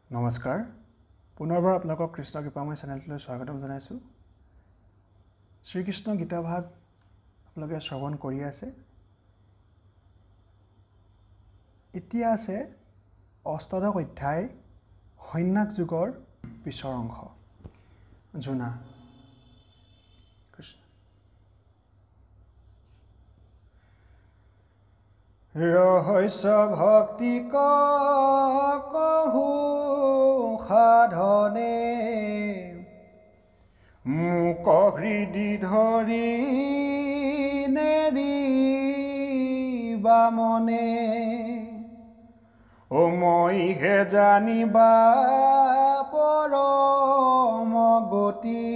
নমস্কাৰ পুনৰবাৰ আপোনালোকক কৃষ্ণ কৃপাময় চেনেলটোলৈ স্বাগতম জনাইছোঁ শ্ৰীকৃষ্ণ গীতা ভাগ আপোনালোকে শ্ৰৱণ কৰি আছে এতিয়া আছে অষ্টাদশ অধ্যায় সন্ন্যাস যুগৰ পিছৰ অংশ জুনা কৃষ্ণ ৰহস্য ভক্তি কহু সাধনে মুক হৃদি ধৰি নেৰি বামনে ও মইহে জানিবা পৰম গতি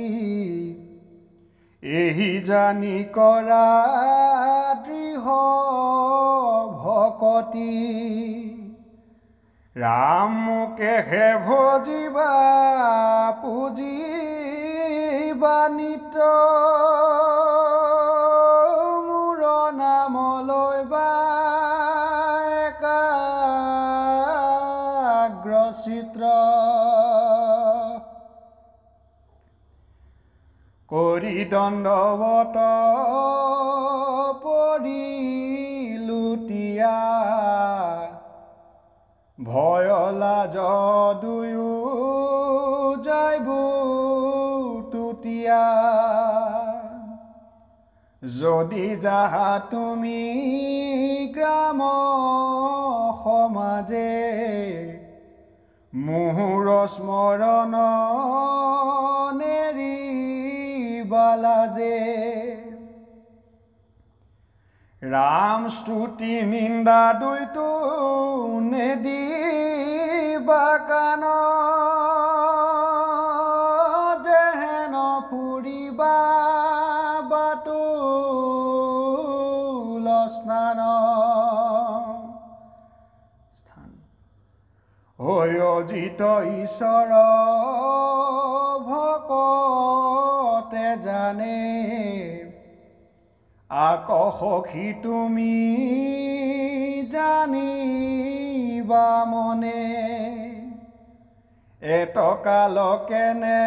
এহি জানি কৰা দৃঢ় ভকতি ৰামকেহে ভজিবা পুজিবা নিত মোৰ নাম লৈবা একাগ্ৰ চিত্ৰ কৰি দণ্ডৱত পৰিলুটিয়া ভয় লাজ দুয়ো যাইব তুতিয়া যদি যাহা তুমি গ্ৰাম সমাজে মুহুৰ স্মৰণ নেৰি বালাজে ৰাম স্তুতি নিন্দা দুইটো নেদিবা কাণ যেহেন ফুৰিবা বাতুল স্নান হৈ অজিত ঈশ্বৰ ভকতে জানে আকসখী তুমি জানিবা মনে এটকাল কেনে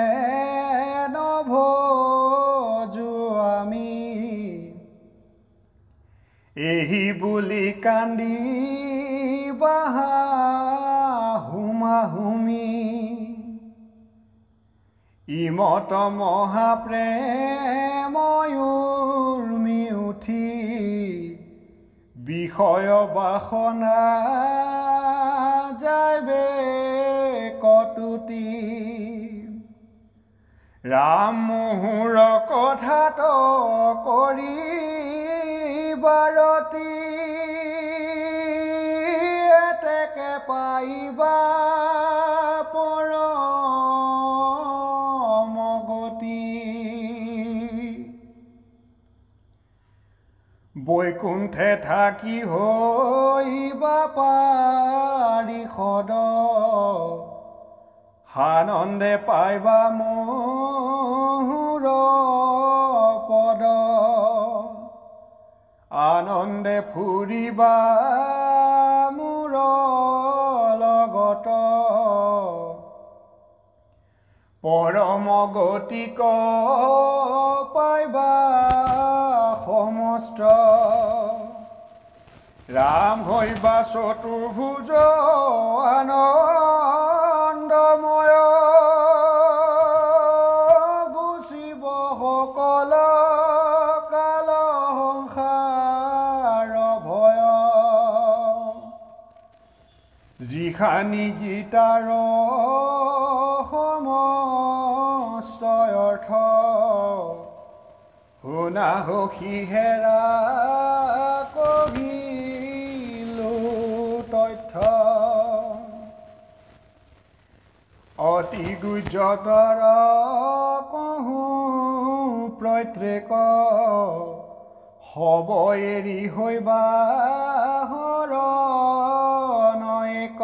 নভজো আমি এহি বুলি কান্দি বাহা হুমি ইমত মহাপ্ৰেময়ুৰ্মি উঠি বিষয় বাসনা যাইবে কটুটি ৰাম মুহুৰ কথাত কৰি বাৰতি এতেকে পাইবা পৰম গতি বৈকুণ্ঠে থাকি হৈবা পাৰিষদ আনন্দে পাইবা মোৰ পদ আনন্দে ফুৰিবা মোৰ লগত পৰম গতিক পাইবা সমস্ত ৰাম হৈবা চতুৰ্ভুজ আনন্দময় গুচিব সকল কাল সংসাৰ ভয় যিখানি গীতাৰ সমস্ত অৰ্থ শুনা সখী হেৰা কহিলো তথ্য অতি গুজ্জতৰ কহো প্ৰত্যেক হব এৰি হৈবা হৰণ এক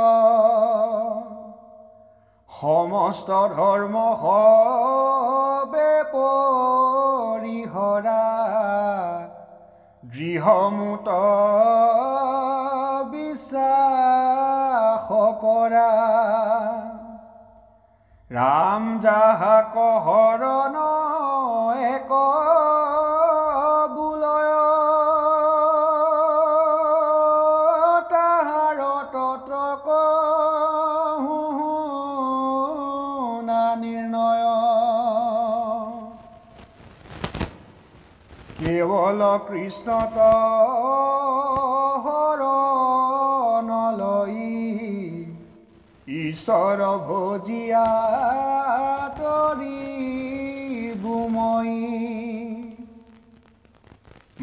সমস্ত ধৰ্ম হবে পৰিহৰা দৃঢ়মূত বিশ্বাস কৰা ৰাম যাহাক হৰণ এক বুলয় তাহাৰ তত্ৰক শুনা নিৰ্ণয় কেৱল কৃষ্ণত হৰণ লৈ ঈশ্বৰ ভজিয়া তৰিবুমই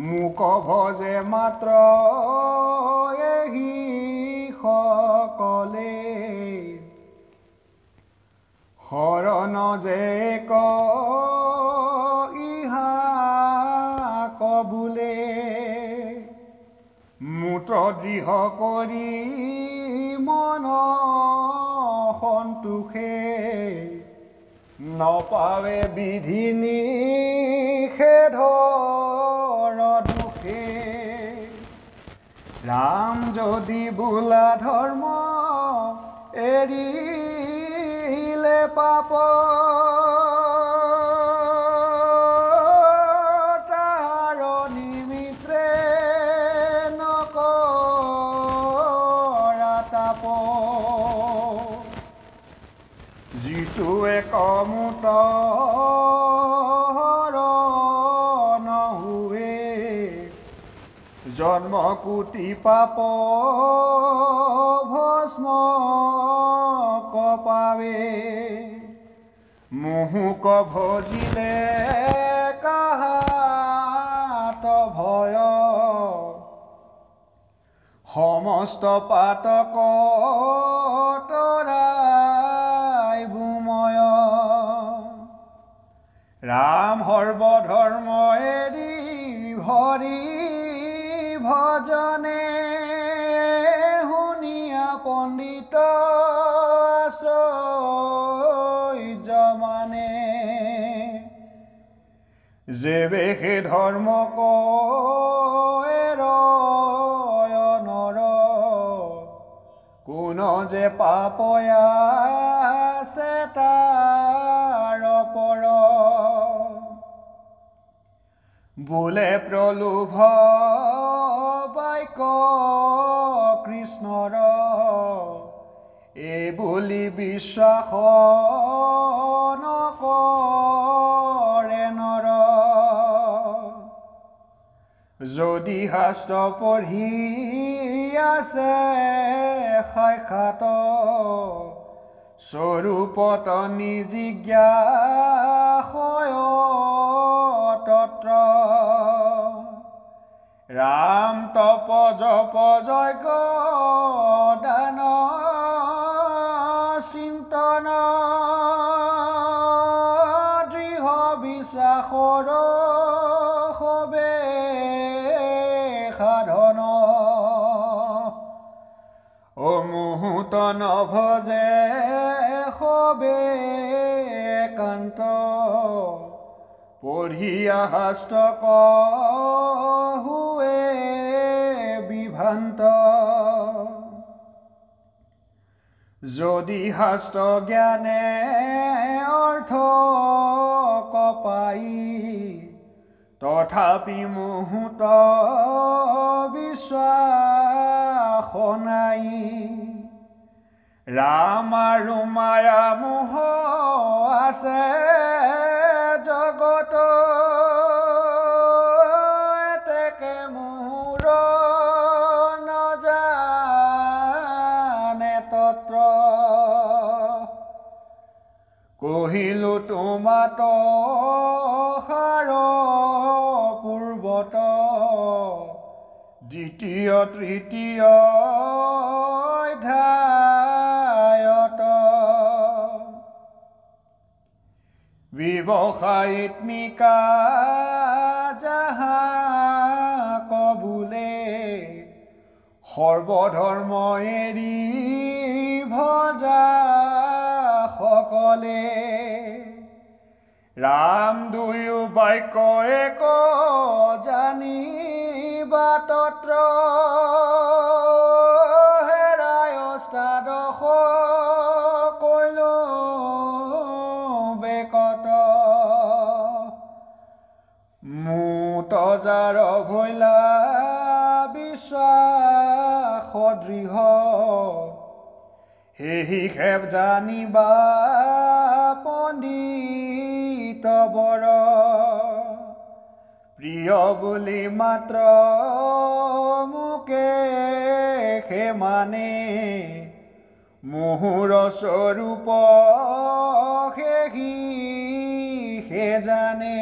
মোক ভজে মাত্ৰ এহি সকলে হৰণ যে ইহা কবুলে মূত্ৰ দৃঢ় কৰি মন সন্তোষে নপাৱে বিধি নিষেধৰ দুখে ৰাম যদি বোলা ধৰ্ম এৰিলে পাপ তাৰ নিমিত্তে নকৰা তাপ যিটো একমুত নহুৱে জন্ম কোটি পাপ ভস্ম কপাৱে মুহুক ভজিলে কাহাত ভয় সমস্ত পাতক তৰাই বুময় ৰাম সৰ্বধৰ্ম এৰি হৰি ভজনে শুনিয়া পণ্ডিত আচৰ্যমানে যেবে সে ধৰ্ম নৰ কোন যে পাপয়া আছে তাৰ পৰ বোলে প্ৰলোভ বাক্য কৃষ্ণৰ এই বুলি বিশ্বাস নকৰে নৰ যদি শাস্ত্ৰ পঢ়ি আছে সাক্ষাৎ স্বৰূপত নিজিজ্ঞাসয় তত্ৰ ৰাম তপ জপ যজ্ঞ দান চিন্তন দৃঢ় বিশ্বাসৰ সবে সাধন অমুহূৰ্ত নভজে সবে একান্ত পঢ়িয়া শাস্ত্ৰক হুৱে বিভ্ৰান্ত যদি শাস্ত্ৰ জ্ঞানে অৰ্থ কপাই তথাপি মুহূৰ্ত বিশ্বাস নাই ৰাম আৰু মায়া মোহ আছে জগত এতেকে মোৰ নজানে তত্ৰ কহিলো তোমাত সাৰ পূৰ্বত দ্বিতীয় তৃতীয় অধ্যায়ত ব্যৱসায়িত্মিকা যাহা কবুলে সৰ্বধৰ্ম এৰি ভজা সকলে ৰাম দুয়ো বাক্য এক জানিবা তত্ৰ হেৰায় অষ্টাদশ কৈল ভজাৰ ভৈলা বিশ্বাস দৃঢ় সেহি খেপ জানিবা পণ্ডিত বৰ প্ৰিয় বুলি মাত্ৰ মোকে সে মানে মোহৰ স্বৰূপ সেহি সে জানে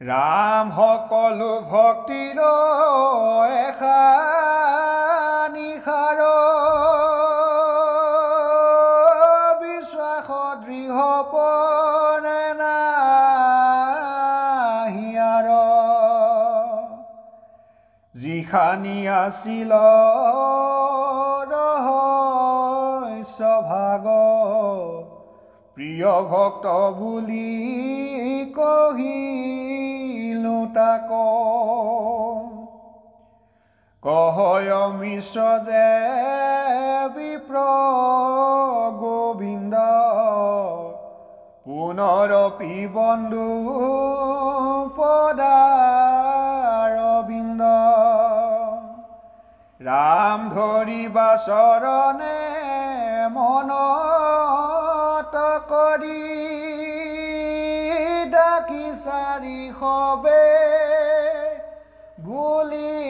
ৰাম সকলো ভক্তিৰ এখানিসাৰ বিশ্বাস দৃঢ় পৰে নাহিয়াৰ যিখানি আছিল ৰহস্য ভাগ প্ৰিয় ভক্ত বুলি কহিলো তাক কহয় মিশ্ৰ যে বিপ্ৰ গোবিন্দ পুনৰপি বন্ধু পদাৰবিন্দ ৰাম ধৰিবা চৰণে মনত কৰি ডাকি চাৰি সবে বুলি